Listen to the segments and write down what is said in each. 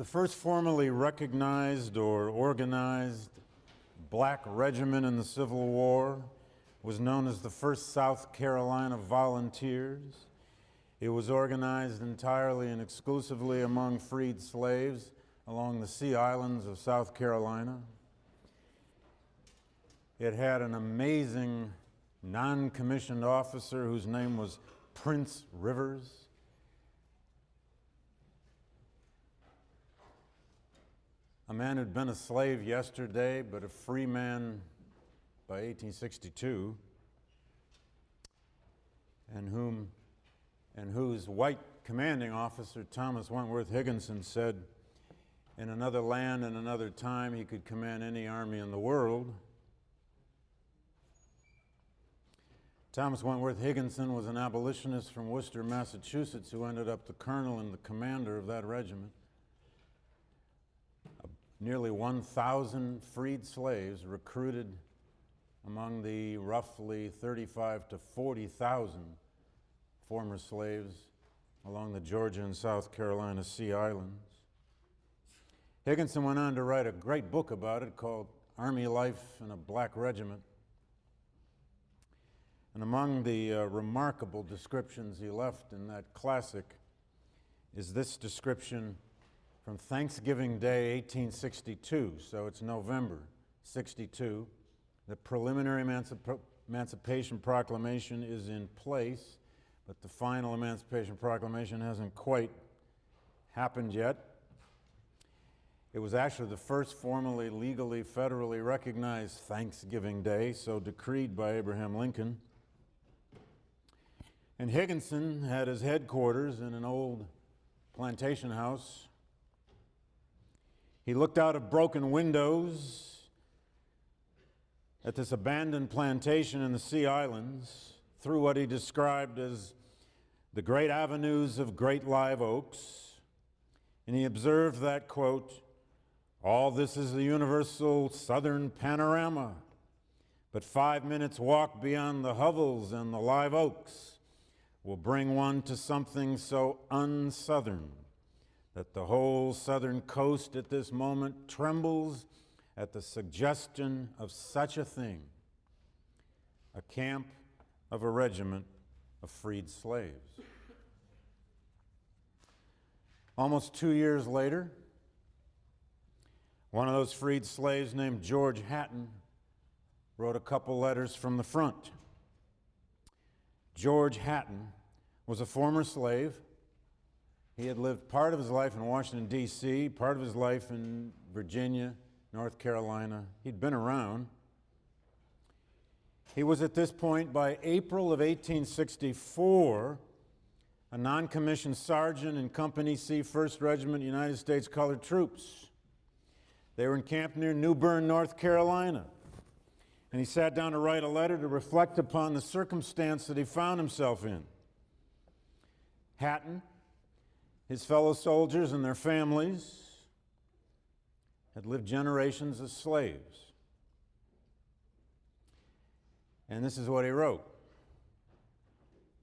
The first formally recognized or organized black regiment in the Civil War was known as the 1st South Carolina Volunteers. It was organized entirely and exclusively among freed slaves along the Sea Islands of South Carolina. It had an amazing non-commissioned officer whose name was Prince Rivers. A man who'd been a slave yesterday, but a free man by 1862, and whose white commanding officer, Thomas Wentworth Higginson, said in another land and another time he could command any army in the world. Thomas Wentworth Higginson was an abolitionist from Worcester, Massachusetts, who ended up the colonel and the commander of that regiment. Nearly 1,000 freed slaves recruited among the roughly 35 to 40,000 former slaves along the Georgia and South Carolina Sea Islands. Higginson went on to write a great book about it called Army Life in a Black Regiment. And among the remarkable descriptions he left in that classic is this description from Thanksgiving Day, 1862, so it's November 62. The preliminary Emancipation Proclamation is in place, but the final Emancipation Proclamation hasn't quite happened yet. It was actually the first formally, legally, federally recognized Thanksgiving Day, so decreed by Abraham Lincoln. And Higginson had his headquarters in an old plantation house. He looked out of broken windows at this abandoned plantation in the Sea Islands through what he described as the great avenues of great live oaks, and he observed that, quote, "All this is the universal southern panorama, but 5 minutes walk beyond the hovels and the live oaks will bring one to something so un-southern that the whole southern coast at this moment trembles at the suggestion of such a thing, a camp of a regiment of freed slaves." Almost 2 years later, one of those freed slaves named George Hatton wrote a couple letters from the front. George Hatton was a former slave. He had lived part of his life in Washington, D.C., part of his life in Virginia, North Carolina. He'd been around. He was at this point, by April of 1864, a non-commissioned sergeant in Company C, 1st Regiment, United States Colored Troops. They were encamped near New Bern, North Carolina. And he sat down to write a letter to reflect upon the circumstance that he found himself in. Hatton, his fellow soldiers and their families had lived generations as slaves. And this is what he wrote.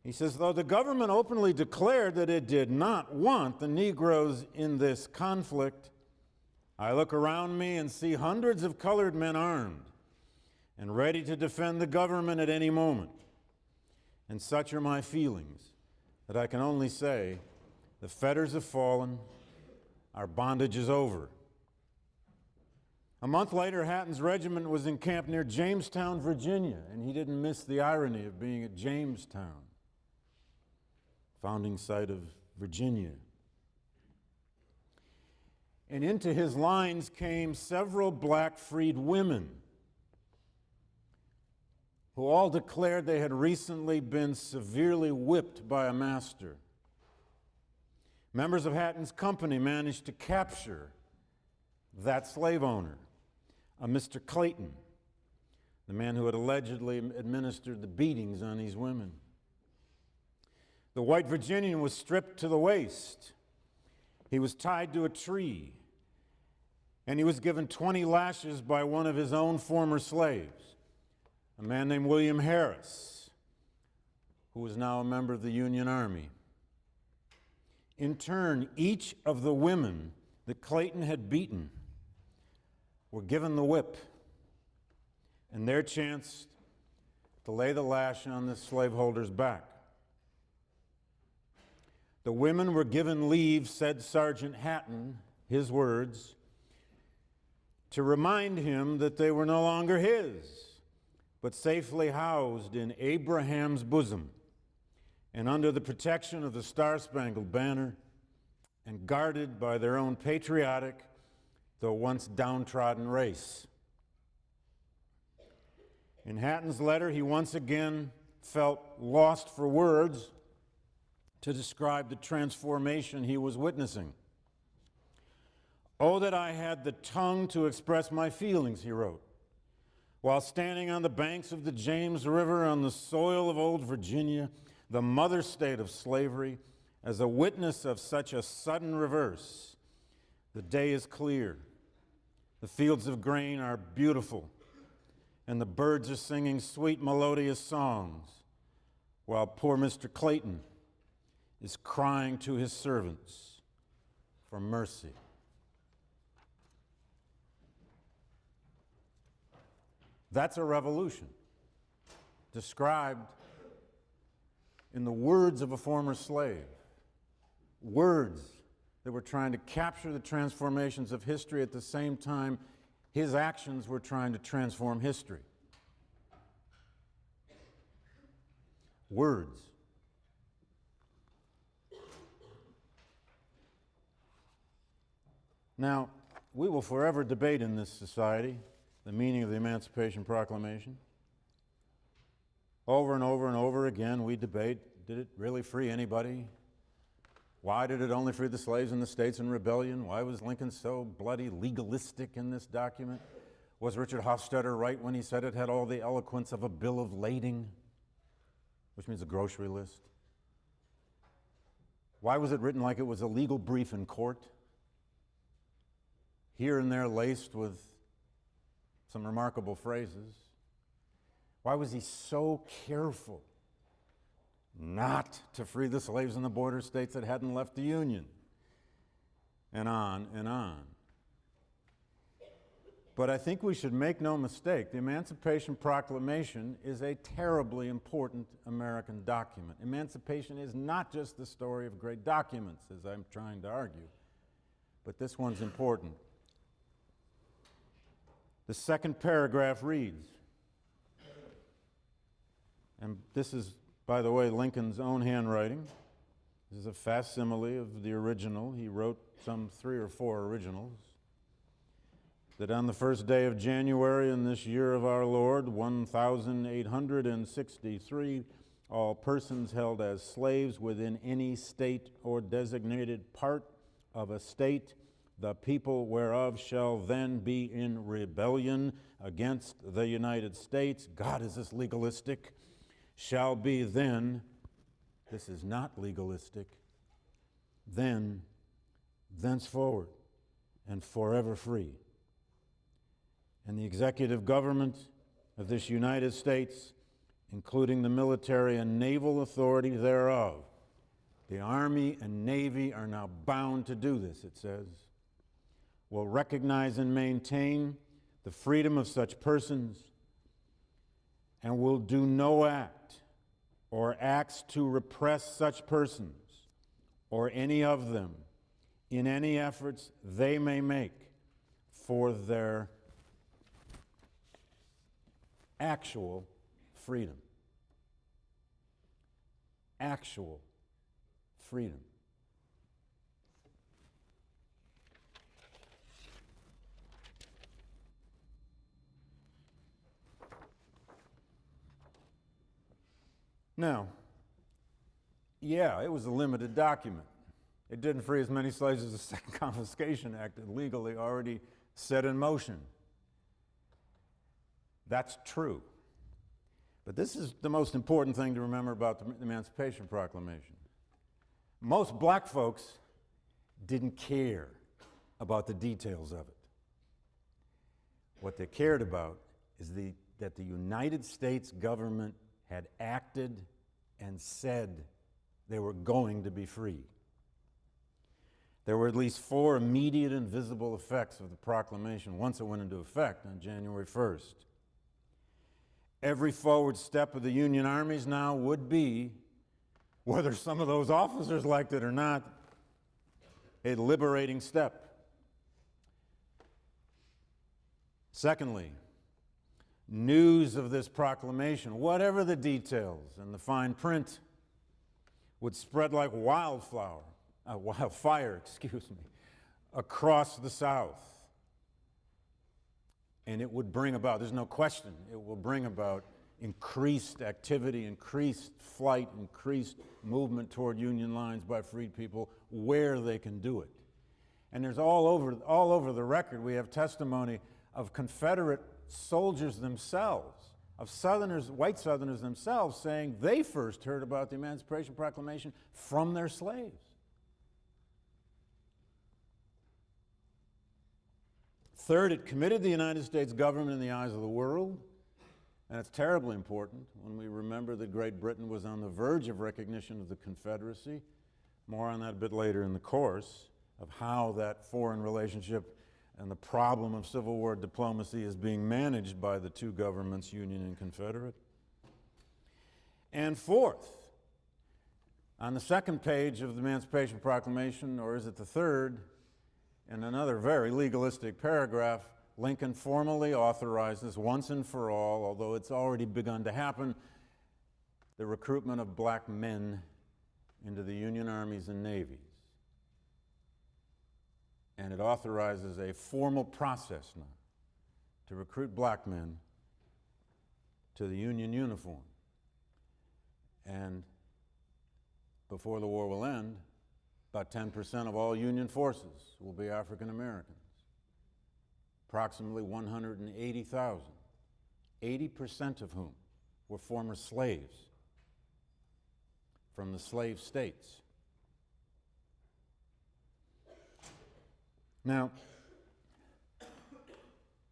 He says, "Though the government openly declared that it did not want the Negroes in this conflict, I look around me and see hundreds of colored men armed and ready to defend the government at any moment. And such are my feelings that I can only say, the fetters have fallen, our bondage is over." A month later, Hatton's regiment was encamped near Jamestown, Virginia, and he didn't miss the irony of being at Jamestown, founding site of Virginia. And into his lines came several black freed women who all declared they had recently been severely whipped by a master. Members of Hatton's company managed to capture that slave owner, a Mr. Clayton, the man who had allegedly administered the beatings on these women. The white Virginian was stripped to the waist. He was tied to a tree, and he was given 20 lashes by one of his own former slaves, a man named William Harris, who was now a member of the Union Army. In turn, each of the women that Clayton had beaten were given the whip and their chance to lay the lash on the slaveholder's back. The women were given leave, said Sergeant Hatton, his words, to remind him that they were no longer his, but safely housed in Abraham's bosom and under the protection of the Star-Spangled Banner and guarded by their own patriotic, though once downtrodden race. In Hatton's letter, he once again felt lost for words to describe the transformation he was witnessing. "Oh, that I had the tongue to express my feelings," he wrote, "while standing on the banks of the James River on the soil of old Virginia, the mother state of slavery, as a witness of such a sudden reverse. The day is clear, the fields of grain are beautiful, and the birds are singing sweet melodious songs, while poor Mr. Clayton is crying to his servants for mercy." That's a revolution, described in the words of a former slave, words that were trying to capture the transformations of history at the same time his actions were trying to transform history. Words. Now, we will forever debate in this society the meaning of the Emancipation Proclamation. Over and over and over again, we debate, did it really free anybody? Why did it only free the slaves in the states in rebellion? Why was Lincoln so bloody legalistic in this document? Was Richard Hofstadter right when he said it had all the eloquence of a bill of lading, which means a grocery list? Why was it written like it was a legal brief in court, here and there laced with some remarkable phrases? Why was he so careful not to free the slaves in the border states that hadn't left the Union? And on and on. But I think we should make no mistake, the Emancipation Proclamation is a terribly important American document. Emancipation is not just the story of great documents, as I'm trying to argue, but this one's important. The second paragraph reads, and this is, by the way, Lincoln's own handwriting. This is a facsimile of the original. He wrote some 3 or 4 originals. That on the first day of January in this year of our Lord, 1863, all persons held as slaves within any state or designated part of a state, the people whereof shall then be in rebellion against the United States. God, is this legalistic? Shall be then, this is not legalistic, then, thenceforward, and forever free. And the executive government of this United States, including the military and naval authority thereof, the Army and Navy are now bound to do this, it says, will recognize and maintain the freedom of such persons and will do no act or acts to repress such persons or any of them in any efforts they may make for their actual freedom. Actual freedom. Now, yeah, it was a limited document. It didn't free as many slaves as the Second Confiscation Act had legally already set in motion. That's true. But this is the most important thing to remember about the Emancipation Proclamation. Most black folks didn't care about the details of it. What they cared about is that the United States government had acted and said they were going to be free. There were at least 4 immediate and visible effects of the proclamation once it went into effect on January 1st. Every forward step of the Union armies now would be, whether some of those officers liked it or not, a liberating step. Secondly, news of this proclamation, whatever the details and the fine print, would spread like wildfire, across the South. And it would bring about, there's no question, it will bring about increased activity, increased flight, increased movement toward Union lines by freed people where they can do it. And there's all over the record, we have testimony of Confederate soldiers themselves, of Southerners, white Southerners themselves, saying they first heard about the Emancipation Proclamation from their slaves. Third, it committed the United States government in the eyes of the world, and it's terribly important when we remember that Great Britain was on the verge of recognition of the Confederacy. More on that a bit later in the course of how that foreign relationship and the problem of Civil War diplomacy is being managed by the two governments, Union and Confederate. And fourth, on the second page of the Emancipation Proclamation, or is it the third, in another very legalistic paragraph, Lincoln formally authorizes once and for all, although it's already begun to happen, the recruitment of black men into the Union armies and navies. And it authorizes a formal process now to recruit black men to the Union uniform. And before the war will end, about 10% of all Union forces will be African Americans, approximately 180,000, 80% of whom were former slaves from the slave states. Now,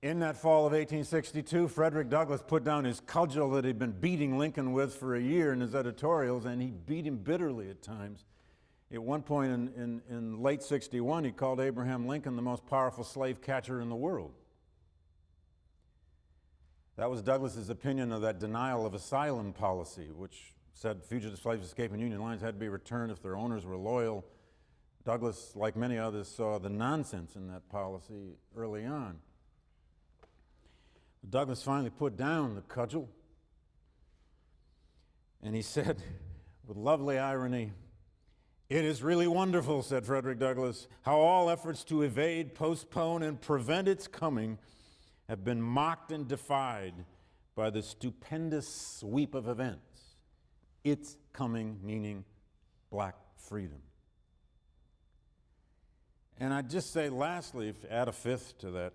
in that fall of 1862, Frederick Douglass put down his cudgel that he'd been beating Lincoln with for a year in his editorials, and he beat him bitterly at times. At one point in late 61, he called Abraham Lincoln the most powerful slave catcher in the world. That was Douglass's opinion of that denial of asylum policy, which said fugitive slaves escaping Union lines had to be returned if their owners were loyal. Douglass, like many others, saw the nonsense in that policy early on. Douglass finally put down the cudgel, and he said, with lovely irony, "It is really wonderful," said Frederick Douglass, "how all efforts to evade, postpone, and prevent its coming have been mocked and defied by the stupendous sweep of events. Its coming meaning black freedom." And I'd just say lastly, if add a fifth to that,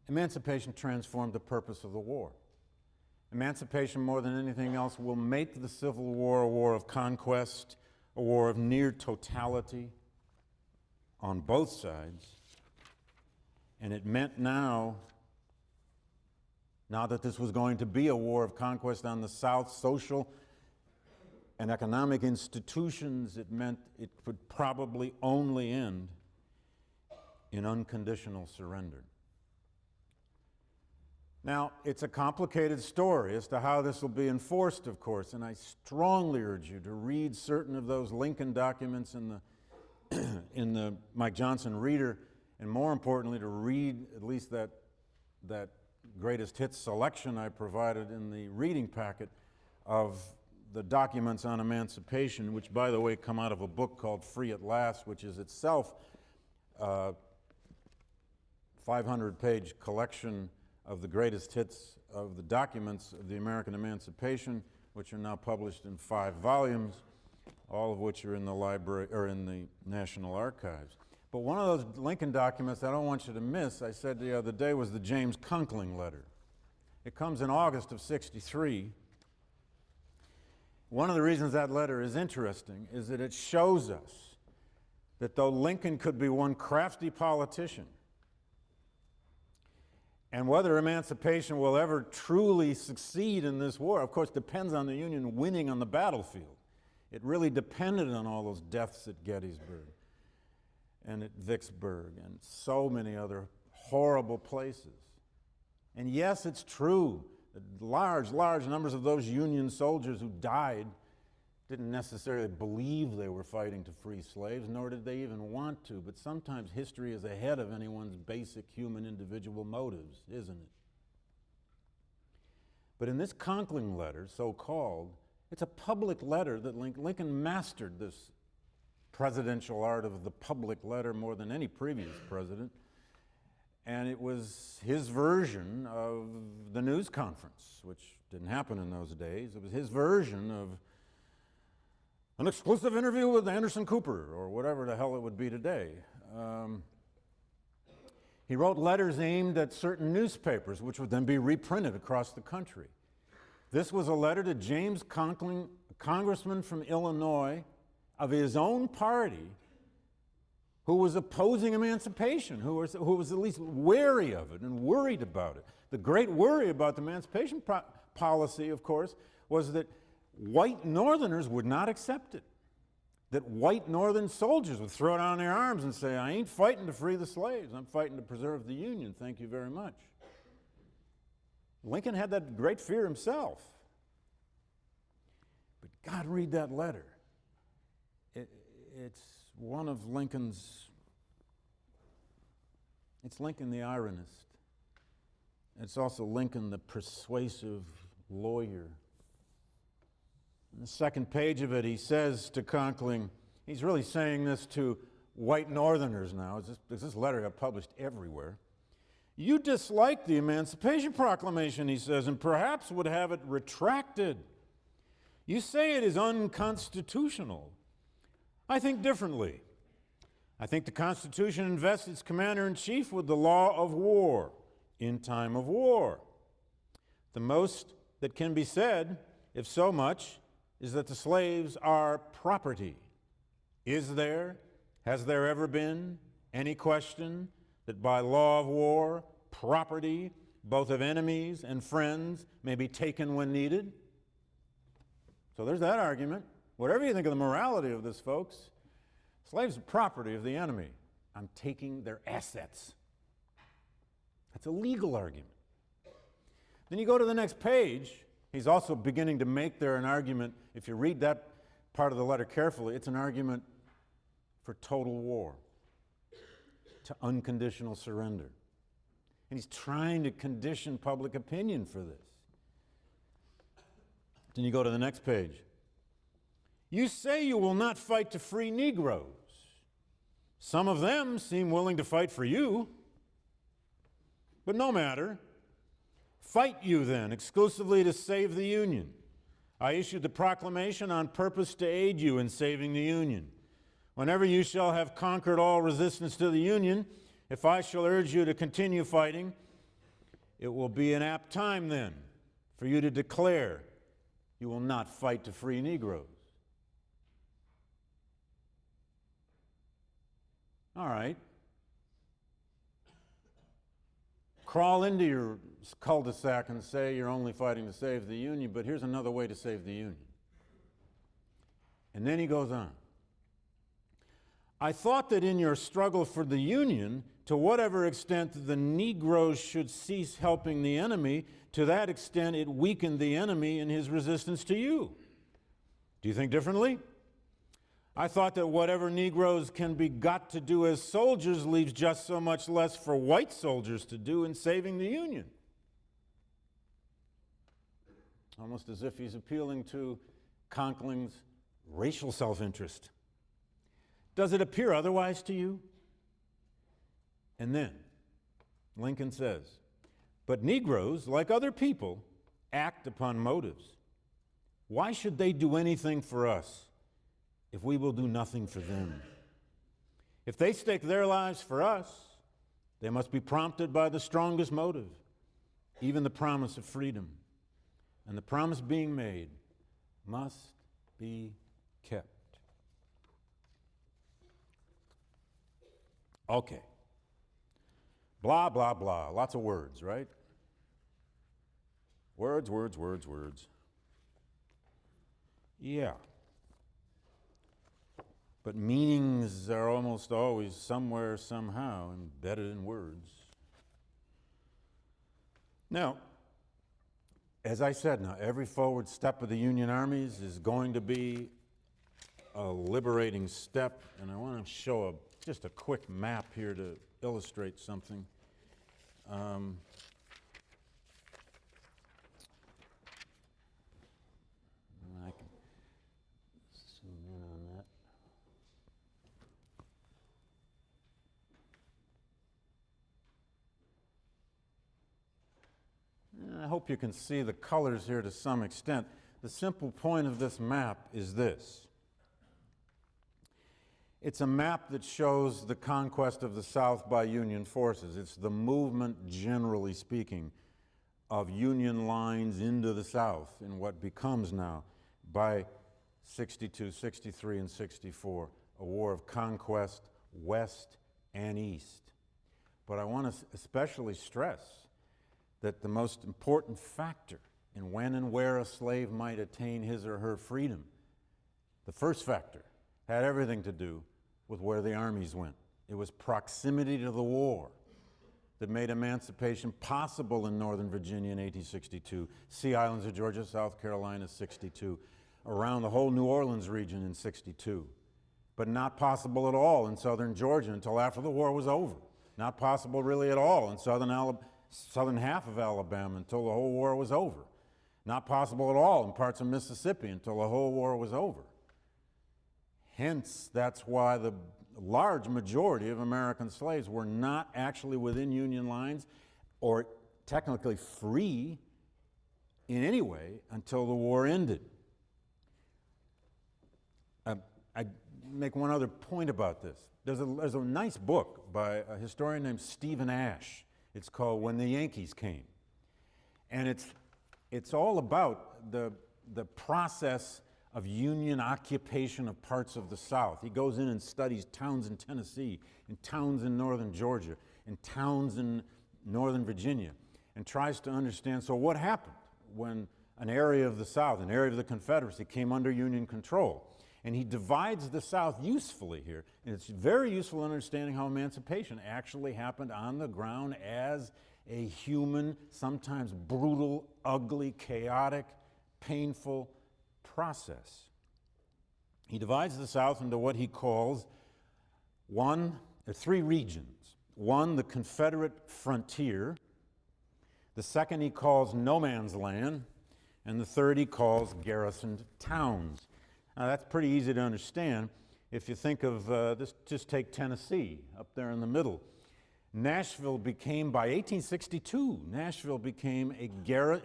emancipation transformed the purpose of the war. Emancipation, more than anything else, will make the Civil War a war of conquest, a war of near totality on both sides. And it meant now that this was going to be a war of conquest on the South's social and economic institutions, it meant it could probably only end in unconditional surrender. Now, it's a complicated story as to how this will be enforced, of course, and I strongly urge you to read certain of those Lincoln documents in the Mike Johnson Reader, and more importantly, to read at least that greatest hits selection I provided in the reading packet of the documents on emancipation, which, by the way, come out of a book called Free at Last, which is itself a 500-page collection of the greatest hits of the documents of the American Emancipation, which are now published in 5 volumes, all of which are in the library or in the National Archives. But one of those Lincoln documents I don't want you to miss, I said the other day, was the James Conkling letter. It comes in August of '63. One of the reasons that letter is interesting is that it shows us that though Lincoln could be one crafty politician, and whether emancipation will ever truly succeed in this war, of course, depends on the Union winning on the battlefield. It really depended on all those deaths at Gettysburg and at Vicksburg and so many other horrible places. And yes, it's true that large numbers of those Union soldiers who died didn't necessarily believe they were fighting to free slaves, nor did they even want to. But sometimes history is ahead of anyone's basic human individual motives, isn't it? But in this Conkling letter, so-called, it's a public letter that Lincoln mastered this presidential art of the public letter more than any previous president. And it was his version of the news conference, which didn't happen in those days. It was his version of an exclusive interview with Anderson Cooper, or whatever the hell it would be today. He wrote letters aimed at certain newspapers, which would then be reprinted across the country. This was a letter to James Conkling, a congressman from Illinois of his own party, who was opposing emancipation, who was at least wary of it and worried about it. The great worry about the emancipation policy, of course, was that white Northerners would not accept it. That white Northern soldiers would throw down their arms and say, I ain't fighting to free the slaves, I'm fighting to preserve the Union, thank you very much. Lincoln had that great fear himself. But God, read that letter. It's one of Lincoln's, it's Lincoln the ironist. It's also Lincoln the persuasive lawyer. On the second page of it, he says to Conkling, he's really saying this to white Northerners now, this letter got published everywhere. You dislike the Emancipation Proclamation, he says, and perhaps would have it retracted. You say it is unconstitutional. I think differently. I think the Constitution invests its commander-in-chief with the law of war in time of war. The most that can be said, if so much, is that the slaves are property. Is there, has there ever been, any question that by law of war, property, both of enemies and friends, may be taken when needed? So there's that argument. Whatever you think of the morality of this, folks, slaves are property of the enemy. I'm taking their assets. That's a legal argument. Then you go to the next page. He's also beginning to make there an argument. If you read that part of the letter carefully, it's an argument for total war, to unconditional surrender. And he's trying to condition public opinion for this. Then you go to the next page. You say you will not fight to free Negroes. Some of them seem willing to fight for you. But no matter. Fight you then, exclusively to save the Union. I issued the proclamation on purpose to aid you in saving the Union. Whenever you shall have conquered all resistance to the Union, if I shall urge you to continue fighting, it will be an apt time then for you to declare you will not fight to free Negroes. All right. Crawl into your cul-de-sac and say you're only fighting to save the Union, but here's another way to save the Union. And then he goes on. I thought that in your struggle for the Union, to whatever extent the Negroes should cease helping the enemy, to that extent it weakened the enemy in his resistance to you. Do you think differently? I thought that whatever Negroes can be got to do as soldiers leaves just so much less for white soldiers to do in saving the Union. Almost as if he's appealing to Conkling's racial self-interest. Does it appear otherwise to you? And then Lincoln says, but Negroes, like other people, act upon motives. Why should they do anything for us if we will do nothing for them? If they stake their lives for us, they must be prompted by the strongest motive, even the promise of freedom. And the promise being made must be kept. Okay. Blah, blah, blah. Lots of words, right? Words, words, words, words. Yeah. but meanings are almost always somewhere, somehow, embedded in words. Now, as I said, every forward step of the Union armies is going to be a liberating step, and I want to show just a quick map here to illustrate something. I can zoom in on that. I hope you can see the colors here to some extent. The simple point of this map is this. It's a map that shows the conquest of the South by Union forces. It's the movement, generally speaking, of Union lines into the South in what becomes now, by 62, 63, and 64, a war of conquest, West and East. But I want to especially stress that the most important factor in when and where a slave might attain his or her freedom, the first factor, had everything to do with where the armies went. It was proximity to the war that made emancipation possible in Northern Virginia in 1862, Sea Islands of Georgia, South Carolina, 62, around the whole New Orleans region in 62, but not possible at all in southern Georgia until after the war was over. Not possible really at all in southern half of Alabama until the whole war was over. Not possible at all in parts of Mississippi until the whole war was over. Hence, that's why the large majority of American slaves were not actually within Union lines or technically free in any way until the war ended. I make one other point about this. There's a nice book by a historian named Stephen Ash. It's called When the Yankees Came. And it's all about the process of Union occupation of parts of the South. He goes in and studies towns in Tennessee, and towns in northern Georgia, and towns in northern Virginia, and tries to understand, so what happened when an area of the South, an area of the Confederacy, came under Union control? And he divides the South usefully here, and it's very useful in understanding how emancipation actually happened on the ground as a human, sometimes brutal, ugly, chaotic, painful process. He divides the South into what he calls three regions. One, the Confederate frontier. The second he calls no man's land. And the third he calls garrisoned towns. Now that's pretty easy to understand. If you think of this, just take Tennessee up there in the middle. Nashville became, by 1862, Nashville became it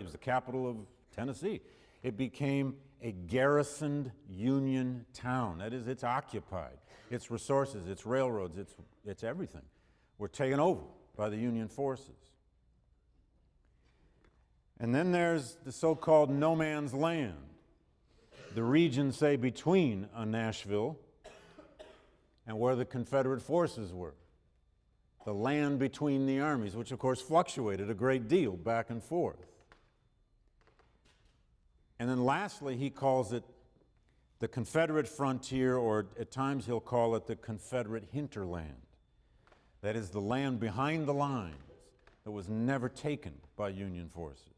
was the capital of Tennessee. It became a garrisoned Union town. That is, it's occupied. Its resources, its railroads, its everything were taken over by the Union forces. And then there's the so-called no man's land, the region, say, between Nashville and where the Confederate forces were. The land between the armies, which of course fluctuated a great deal back and forth. And then lastly, he calls it the Confederate frontier, or at times he'll call it the Confederate hinterland. That is the land behind the lines that was never taken by Union forces.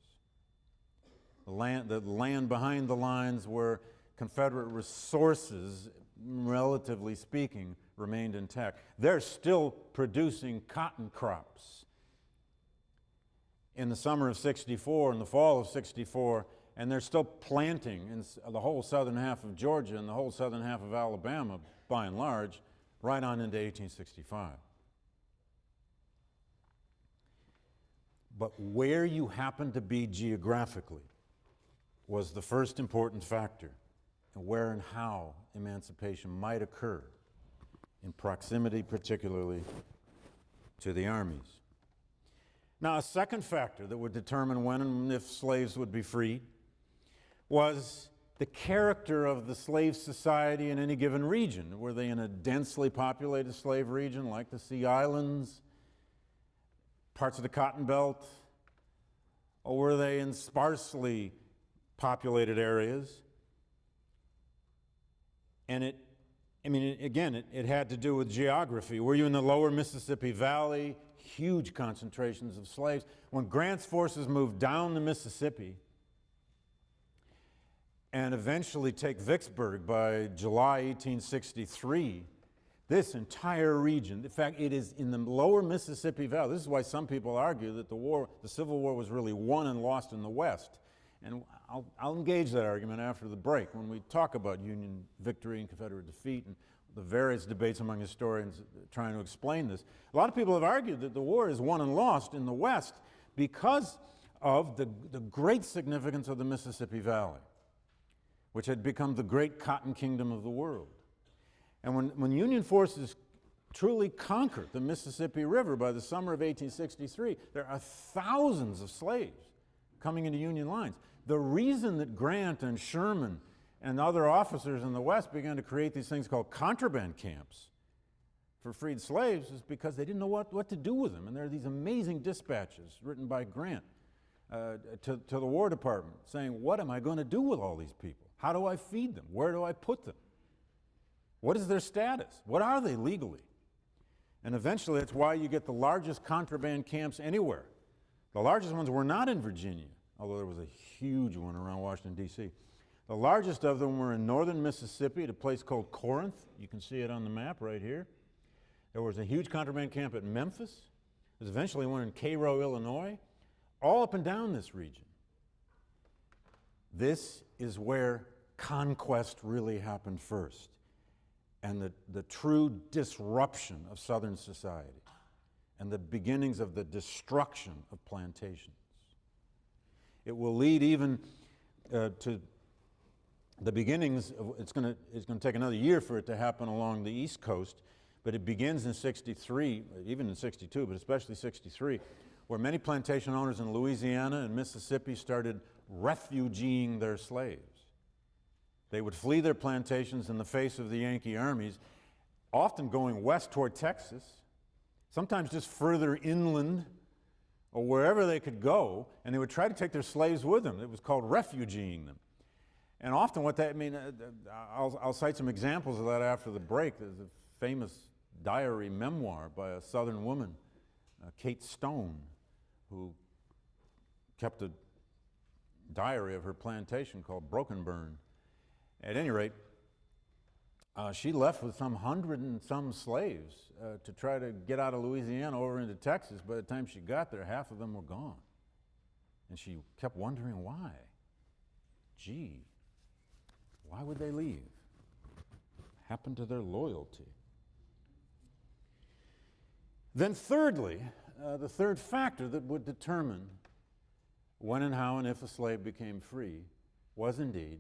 The land behind the lines where Confederate resources, relatively speaking, remained intact. They're still producing cotton crops in the summer of 64 and the fall of 64, and they're still planting in the whole southern half of Georgia and the whole southern half of Alabama, by and large, right on into 1865. But where you happen to be geographically was the first important factor in where and how emancipation might occur, in proximity particularly to the armies. Now, a second factor that would determine when and if slaves would be freed was the character of the slave society in any given region. Were they in a densely populated slave region like the Sea Islands, parts of the Cotton Belt, or were they in sparsely populated areas? And I mean, again, it had to do with geography. Were you in the lower Mississippi Valley? Huge concentrations of slaves. When Grant's forces moved down the Mississippi and eventually take Vicksburg by July 1863, this entire region, in fact, it is in the lower Mississippi Valley. This is why some people argue that the Civil War was really won and lost in the West. And I'll engage that argument after the break when we talk about Union victory and Confederate defeat and the various debates among historians trying to explain this. A lot of people have argued that the war is won and lost in the West because of the great significance of the Mississippi Valley, which had become the great cotton kingdom of the world. And when Union forces truly conquered the Mississippi River by the summer of 1863, there are thousands of slaves coming into Union lines. The reason that Grant and Sherman and other officers in the West began to create these things called contraband camps for freed slaves is because they didn't know what to do with them. And there are these amazing dispatches written by Grant to the War Department saying, what am I going to do with all these people? How do I feed them? Where do I put them? What is their status? What are they legally? And eventually that's why you get the largest contraband camps anywhere. The largest ones were not in Virginia, although there was a huge one around Washington, D.C. The largest of them were in northern Mississippi at a place called Corinth. You can see it on the map right here. There was a huge contraband camp at Memphis. There's eventually one in Cairo, Illinois, all up and down this region. This is where conquest really happened first, and the true disruption of Southern society and the beginnings of the destruction of plantations. It will lead even to the beginnings of, it's going to take another year for it to happen along the East Coast, but it begins in 63, even in 62, but especially 63, where many plantation owners in Louisiana and Mississippi started refugeeing their slaves. They would flee their plantations in the face of the Yankee armies, often going west toward Texas, sometimes just further inland or wherever they could go, and they would try to take their slaves with them. It was called refugeeing them. And often what that, I mean, I'll cite some examples of that after the break. There's a famous diary memoir by a Southern woman, Kate Stone, who kept a diary of her plantation called Broken Burn. At any rate, she left with some 100 and some slaves to try to get out of Louisiana over into Texas. By the time she got there, half of them were gone. And she kept wondering why. Gee, why would they leave? What happened to their loyalty? Then thirdly, the third factor that would determine when and how and if a slave became free was indeed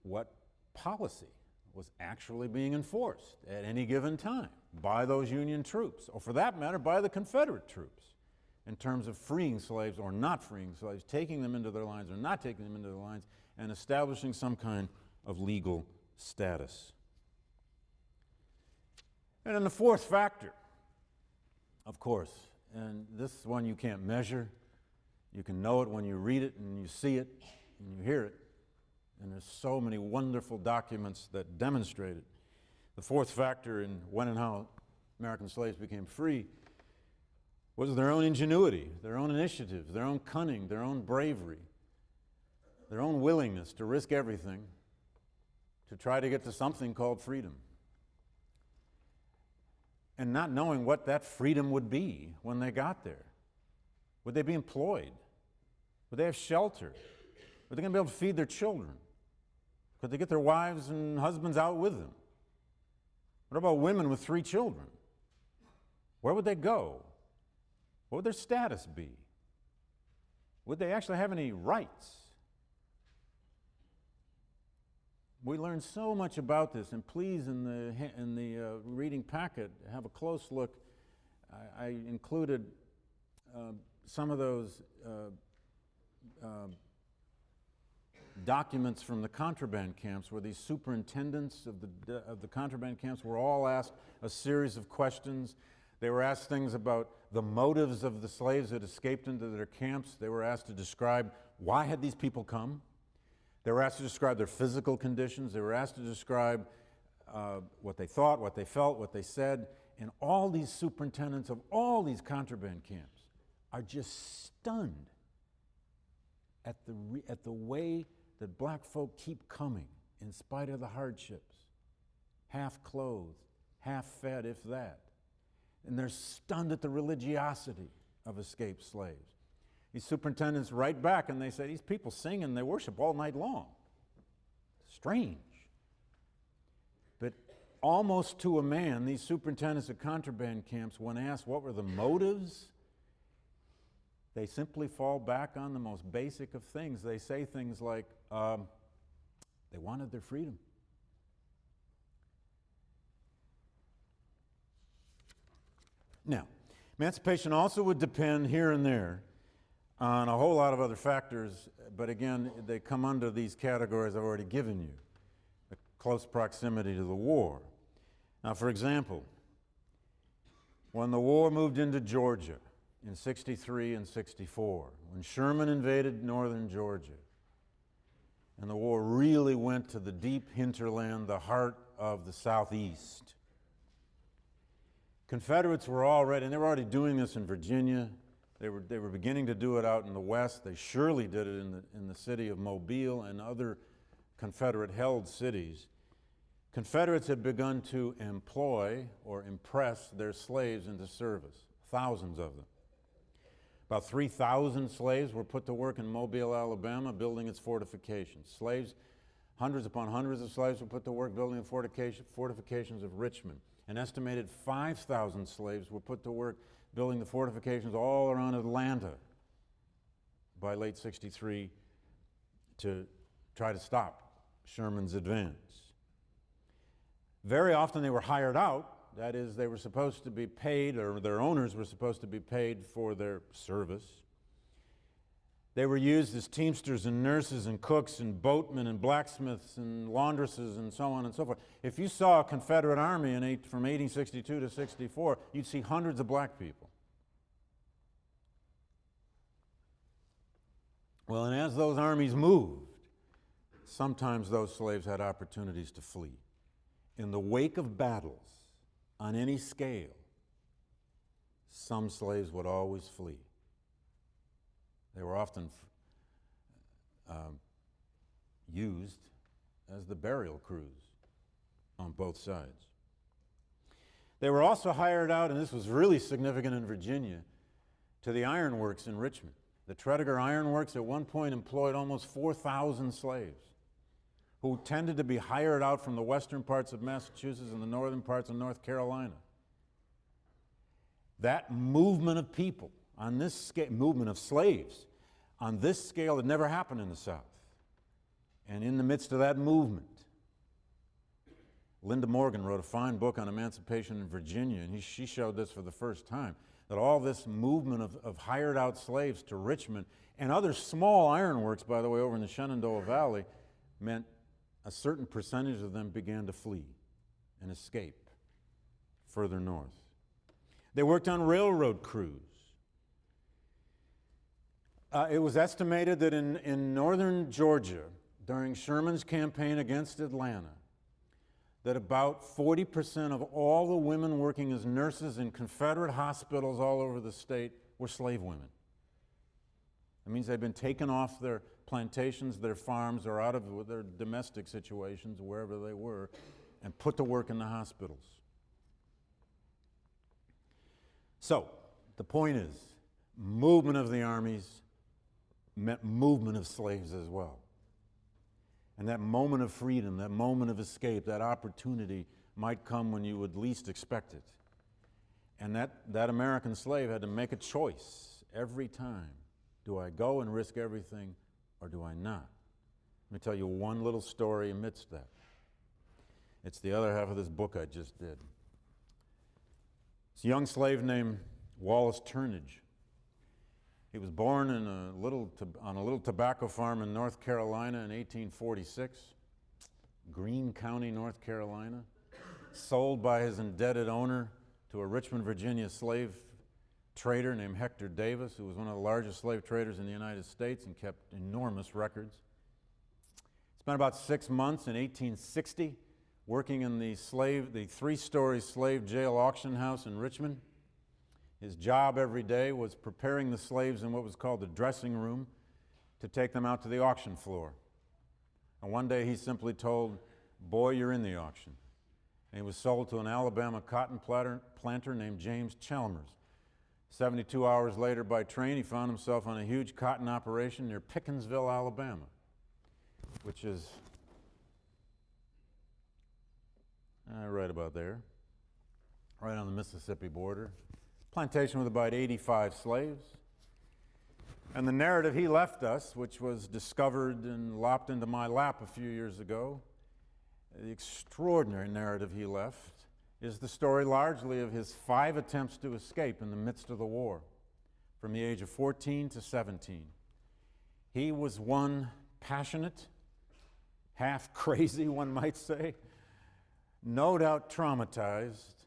what policy was actually being enforced at any given time by those Union troops, or for that matter, by the Confederate troops, in terms of freeing slaves or not freeing slaves, taking them into their lines or not taking them into their lines, and establishing some kind of legal status. And then the fourth factor, of course, and this is one you can't measure. You can know it when you read it and you see it and you hear it. And there's so many wonderful documents that demonstrate it. The fourth factor in when and how American slaves became free was their own ingenuity, their own initiative, their own cunning, their own bravery, their own willingness to risk everything to try to get to something called freedom. And not knowing what that freedom would be when they got there. Would they be employed? Would they have shelter? Were they going to be able to feed their children? Could they get their wives and husbands out with them? What about women with 3 children? Where would they go? What would their status be? Would they actually have any rights? We learned so much about this, and please, in the reading packet, have a close look. I included some of those documents from the contraband camps, where these superintendents of the contraband camps were all asked a series of questions. They were asked things about the motives of the slaves that escaped into their camps. They were asked to describe why had these people come. They were asked to describe their physical conditions. They were asked to describe what they thought, what they felt, what they said. And all these superintendents of all these contraband camps are just stunned at the way that black folk keep coming in spite of the hardships, half clothed, half fed, if that. And they're stunned at the religiosity of escaped slaves. These superintendents write back and they say, these people sing and they worship all night long. Strange. But almost to a man, these superintendents of contraband camps, when asked what were the motives, they simply fall back on the most basic of things. They say things like, they wanted their freedom. Now, emancipation also would depend here and there on a whole lot of other factors, but again, they come under these categories I've already given you. The close proximity to the war. Now, for example, when the war moved into Georgia in '63 and '64, when Sherman invaded northern Georgia, and the war really went to the deep hinterland, the heart of the Southeast, Confederates were already, and they were already doing this in Virginia. They were beginning to do it out in the West. They surely did it in the city of Mobile and other Confederate-held cities. Confederates had begun to employ or impress their slaves into service, thousands of them. About 3,000 slaves were put to work in Mobile, Alabama, building its fortifications. Slaves, hundreds upon hundreds of slaves were put to work building the fortifications of Richmond. An estimated 5,000 slaves were put to work building the fortifications all around Atlanta by late '63 to try to stop Sherman's advance. Very often they were hired out. That is, they were supposed to be paid, or their owners were supposed to be paid for their service. They were used as teamsters and nurses and cooks and boatmen and blacksmiths and laundresses and so on and so forth. If you saw a Confederate army from 1862 to '64, you'd see hundreds of black people. Well, and as those armies moved, sometimes those slaves had opportunities to flee. In the wake of battles, on any scale, some slaves would always flee. They were often used as the burial crews on both sides. They were also hired out, and this was really significant in Virginia, to the ironworks in Richmond. The Tredegar Ironworks at one point employed almost 4,000 slaves who tended to be hired out from the western parts of Massachusetts and the northern parts of North Carolina. That movement of people on this scale, movement of slaves, on this scale had never happened in the South. And in the midst of that movement, Linda Morgan wrote a fine book on emancipation in Virginia, and she showed this for the first time, that all this movement of hired out slaves to Richmond and other small ironworks, by the way, over in the Shenandoah Valley, meant a certain percentage of them began to flee and escape further north. They worked on railroad crews. It was estimated that in northern Georgia, during Sherman's campaign against Atlanta, that about 40% of all the women working as nurses in Confederate hospitals all over the state were slave women. That means they'd been taken off their plantations, their farms, or out of their domestic situations, wherever they were, and put to work in the hospitals. So, the point is, movement of the armies meant movement of slaves as well. And that moment of freedom, that moment of escape, that opportunity might come when you would least expect it. And that American slave had to make a choice every time. Do I go and risk everything, or do I not? Let me tell you one little story amidst that. It's the other half of this book I just did. It's a young slave named Wallace Turnage. He was born on a little tobacco farm in North Carolina in 1846, Greene County, North Carolina, sold by his indebted owner to a Richmond, Virginia slave trader named Hector Davis, who was one of the largest slave traders in the United States and kept enormous records. Spent about 6 months in 1860 working in the 3-story slave jail auction house in Richmond. His job every day was preparing the slaves in what was called the dressing room to take them out to the auction floor. And one day he simply told, "Boy, you're in the auction." And he was sold to an Alabama cotton planter named James Chalmers. 72 hours later by train, he found himself on a huge cotton operation near Pickensville, Alabama, which is right about there, right on the Mississippi border. Plantation with about 85 slaves. And the narrative he left us, which was discovered and lopped into my lap a few years ago, the extraordinary narrative he left is the story largely of his 5 attempts to escape in the midst of the war, from the age of 14 to 17. He was one passionate, half crazy, one might say, no doubt traumatized,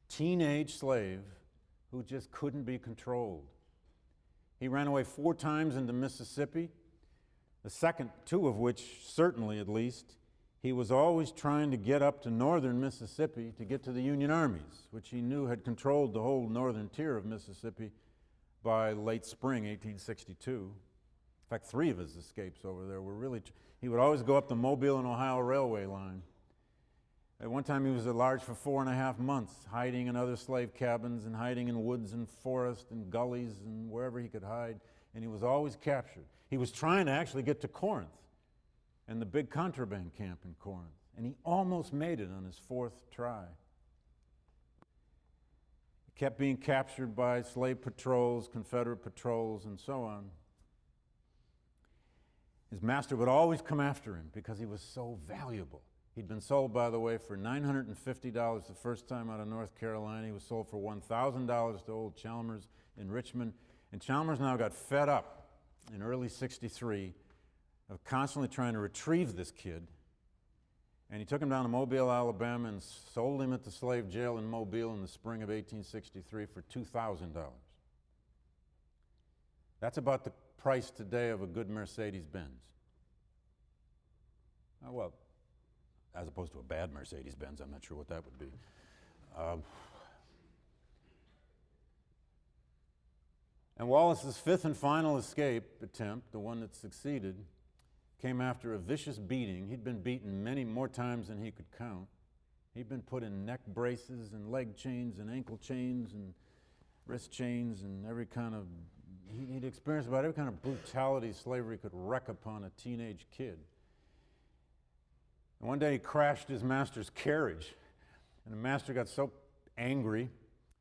teenage slave who just couldn't be controlled. He ran away 4 times into Mississippi, the second 2 of which, certainly at least, he was always trying to get up to northern Mississippi to get to the Union armies, which he knew had controlled the whole northern tier of Mississippi by late spring 1862. In fact, 3 of his escapes over there were really, he would always go up the Mobile and Ohio Railway line. At one time he was at large for 4.5 months, hiding in other slave cabins and hiding in woods and forests and gullies and wherever he could hide, and he was always captured. He was trying to actually get to Corinth and the big contraband camp in Corinth, and he almost made it on his 4th try. He kept being captured by slave patrols, Confederate patrols, and so on. His master would always come after him because he was so valuable. He'd been sold, by the way, for $950 the first time out of North Carolina. He was sold for $1,000 to old Chalmers in Richmond. And Chalmers now got fed up in early '63 of constantly trying to retrieve this kid. And he took him down to Mobile, Alabama, and sold him at the slave jail in Mobile in the spring of 1863 for $2,000. That's about the price today of a good Mercedes-Benz. Well, as opposed to a bad Mercedes-Benz, I'm not sure what that would be. And Wallace's 5th and final escape attempt, the one that succeeded, came after a vicious beating. He'd been beaten many more times than he could count. He'd been put in neck braces and leg chains and ankle chains and wrist chains and every kind of, he'd experienced about every kind of brutality slavery could wreak upon a teenage kid. And one day he crashed his master's carriage, and the master got so angry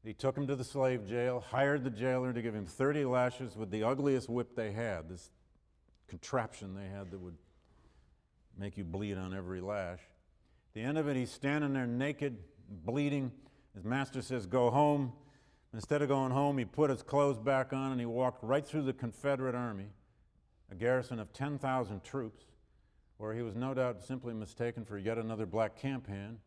he took him to the slave jail, hired the jailer to give him 30 lashes with the ugliest whip they had, this contraption they had that would make you bleed on every lash. At the end of it, he's standing there naked, bleeding. His master says, "Go home." Instead of going home, he put his clothes back on and he walked right through the Confederate Army, a garrison of 10,000 troops, where he was no doubt simply mistaken for yet another black camp hand.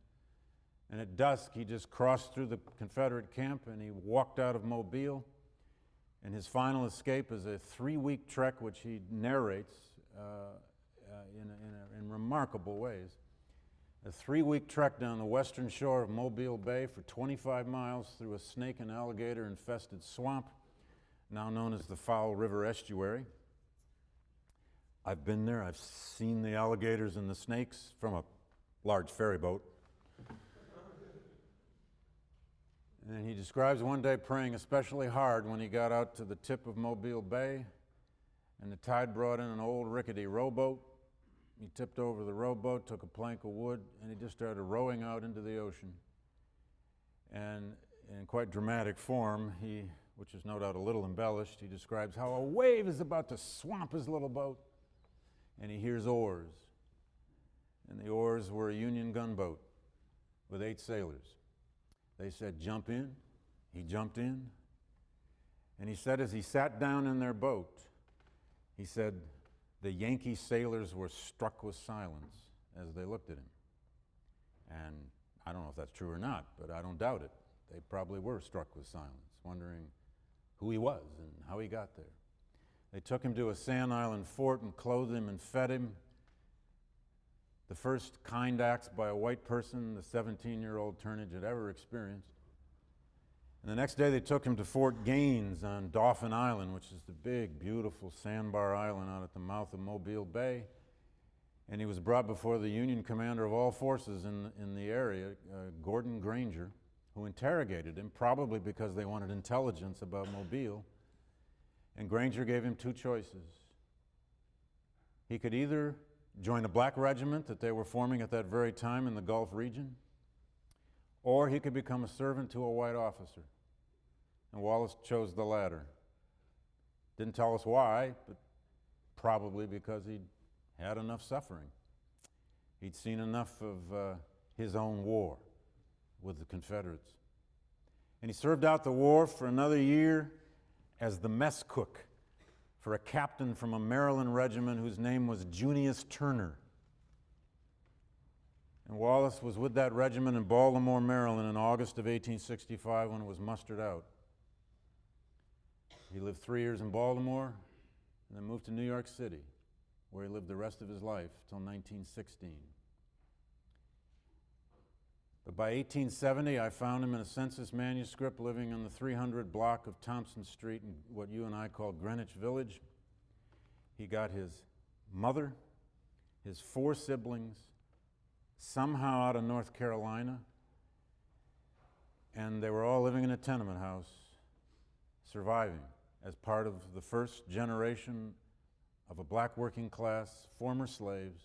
And at dusk, he just crossed through the Confederate camp and he walked out of Mobile. And his final escape is a 3-week trek, which he narrates in remarkable ways. A 3-week trek down the western shore of Mobile Bay for 25 miles through a snake and alligator infested swamp, now known as the Foul River Estuary. I've been there. I've seen the alligators and the snakes from a large ferry boat. And he describes one day praying especially hard when he got out to the tip of Mobile Bay, and the tide brought in an old rickety rowboat. He tipped over the rowboat, took a plank of wood, and he just started rowing out into the ocean. And in quite dramatic form, which is no doubt a little embellished, he describes how a wave is about to swamp his little boat, and he hears oars. And the oars were a Union gunboat with 8 sailors. They said, "Jump in." He jumped in. And he said as he sat down in their boat, he said the Yankee sailors were struck with silence as they looked at him. And I don't know if that's true or not, but I don't doubt it. They probably were struck with silence, wondering who he was and how he got there. They took him to a Sand Island fort and clothed him and fed him. the first kind acts by a white person the 17-year-old Turnage had ever experienced. And the next day they took him to Fort Gaines on Dauphin Island, which is the big, beautiful sandbar island out at the mouth of Mobile Bay. And he was brought before the Union commander of all forces in the area, Gordon Granger, who interrogated him, probably because they wanted intelligence about Mobile. And Granger gave him two choices. He could either join a black regiment that they were forming at that very time in the Gulf region, or he could become a servant to a white officer. And Wallace chose the latter. Didn't tell us why, but probably because he'd had enough suffering. He'd seen enough of his own war with the Confederates. And he served out the war for another year as the mess cook for a captain from a Maryland regiment whose name was Junius Turner. And Wallace was with that regiment in Baltimore, Maryland in August of 1865 when it was mustered out. He lived 3 years in Baltimore and then moved to New York City, where he lived the rest of his life till 1916. But by 1870, I found him in a census manuscript living on the 300 block of Thompson Street in what you and I call Greenwich Village. He got his mother, his 4 siblings, somehow out of North Carolina, and they were all living in a tenement house, surviving as part of the first generation of a black working class, former slaves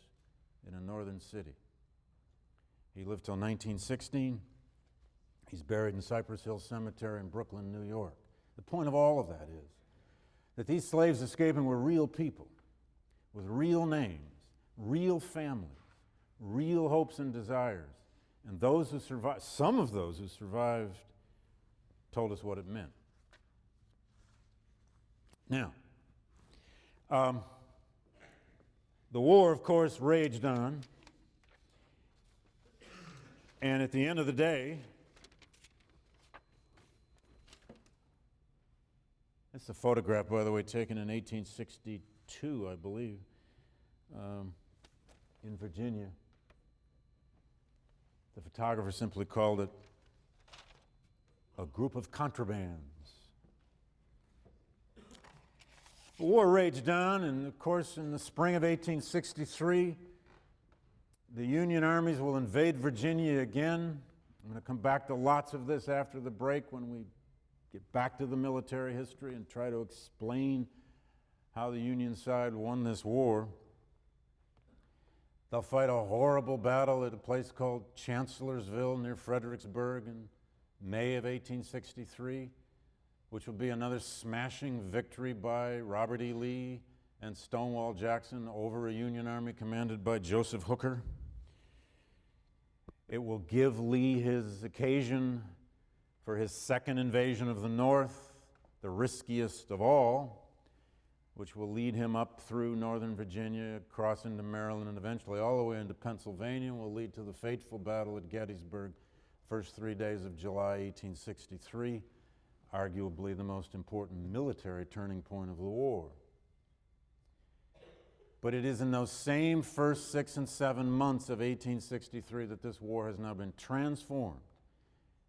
in a northern city. He lived till 1916. He's buried in Cypress Hill Cemetery in Brooklyn, New York. The point of all of that is that these slaves escaping were real people with real names, real families, real hopes and desires. And those who survived, some of those who survived, told us what it meant. Now, the war, of course, raged on. And at the end of the day, that's a photograph, by the way, taken in 1862, I believe, in Virginia. The photographer simply called it a group of contrabands. The war raged on, and of course, in the spring of 1863, the Union armies will invade Virginia again. I'm going to come back to lots of this after the break when we get back to the military history and try to explain how the Union side won this war. They'll fight a horrible battle at a place called Chancellorsville near Fredericksburg in May of 1863, which will be another smashing victory by Robert E. Lee and Stonewall Jackson over a Union army commanded by Joseph Hooker. It will give Lee his occasion for his second invasion of the North, the riskiest of all, which will lead him up through northern Virginia, across into Maryland, and eventually all the way into Pennsylvania, will lead to the fateful battle at Gettysburg, first 3 days of July 1863, arguably the most important military turning point of the war. But it is in those same first 6 and 7 months of 1863 that this war has now been transformed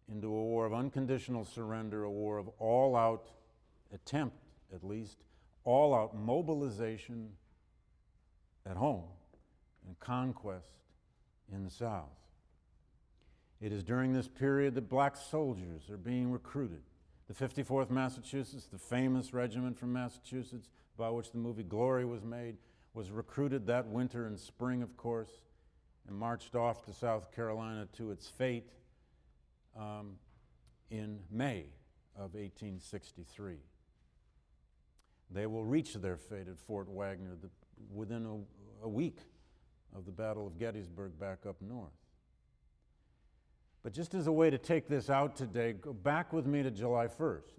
into a war of unconditional surrender, a war of all-out attempt, at least, all-out mobilization at home and conquest in the South. It is during this period that black soldiers are being recruited. The 54th Massachusetts, the famous regiment from Massachusetts, about which the movie Glory was made, was recruited that winter and spring, of course, and marched off to South Carolina to its fate in May of 1863. They will reach their fate at Fort Wagner within a week of the Battle of Gettysburg back up north. But just as a way to take this out today, go back with me to January 1st,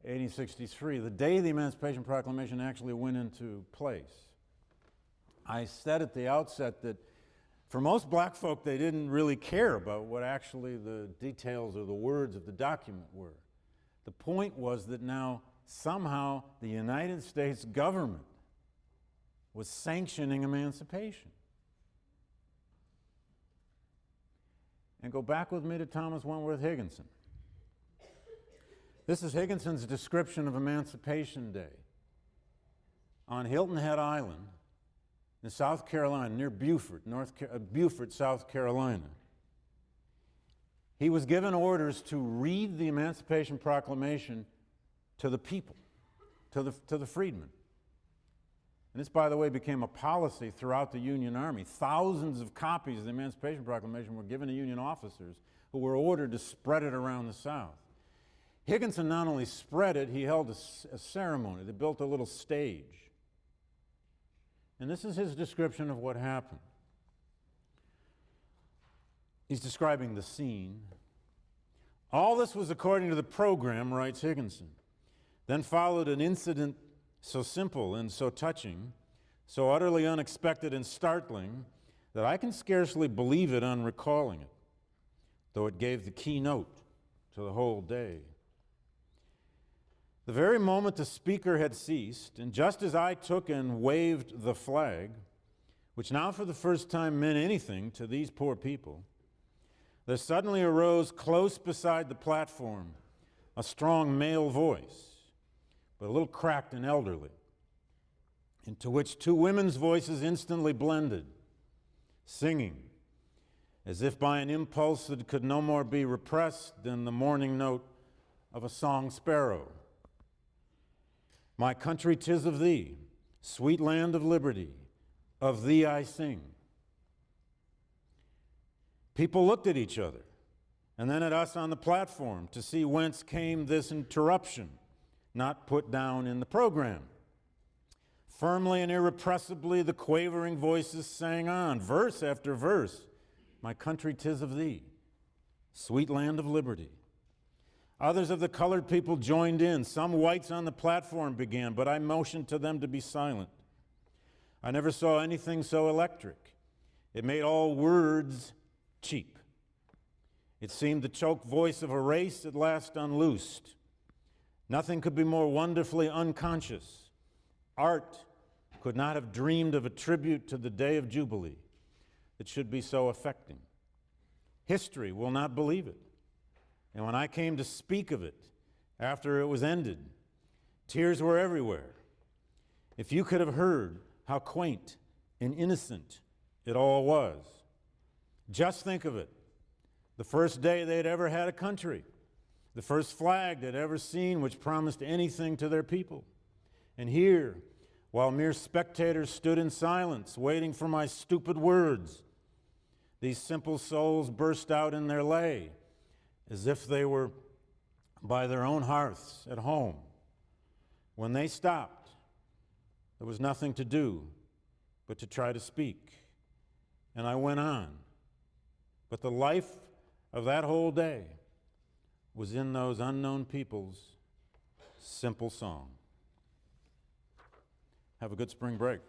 1863, the day the Emancipation Proclamation actually went into place. I said at the outset that for most black folk, they didn't really care about what actually the details or the words of the document were. The point was that now somehow the United States government was sanctioning emancipation. And go back with me to Thomas Wentworth Higginson. This is Higginson's description of Emancipation Day on Hilton Head Island in South Carolina, near Beaufort, Beaufort, South Carolina. He was given orders to read the Emancipation Proclamation to the people, to the freedmen. And this, by the way, became a policy throughout the Union Army. Thousands of copies of the Emancipation Proclamation were given to Union officers who were ordered to spread it around the South. Higginson not only spread it, he held a ceremony. They built a little stage. And this is his description of what happened. He's describing the scene. All this was according to the program, writes Higginson. Then followed an incident so simple and so touching, so utterly unexpected and startling, that I can scarcely believe it on recalling it, though it gave the keynote to the whole day. The very moment the speaker had ceased, and just as I took and waved the flag, which now for the first time meant anything to these poor people, there suddenly arose close beside the platform a strong male voice, but a little cracked and elderly, into which two women's voices instantly blended, singing, as if by an impulse that could no more be repressed than the morning note of a song sparrow. My country, 'tis of thee, sweet land of liberty, of thee I sing. People looked at each other, and then at us on the platform to see whence came this interruption, not put down in the program. Firmly and irrepressibly the quavering voices sang on, verse after verse, my country, 'tis of thee, sweet land of liberty. Others of the colored people joined in. Some whites on the platform began, but I motioned to them to be silent. I never saw anything so electric. It made all words cheap. It seemed the choked voice of a race at last unloosed. Nothing could be more wonderfully unconscious. Art could not have dreamed of a tribute to the day of Jubilee that should be so affecting. History will not believe it. And when I came to speak of it after it was ended, tears were everywhere. If you could have heard how quaint and innocent it all was. Just think of it. The first day they'd ever had a country. The first flag they'd ever seen which promised anything to their people. And here, while mere spectators stood in silence, waiting for my stupid words, these simple souls burst out in their lay, as if they were by their own hearths at home. When they stopped, there was nothing to do but to try to speak. And I went on. But the life of that whole day was in those unknown people's simple song. Have a good spring break.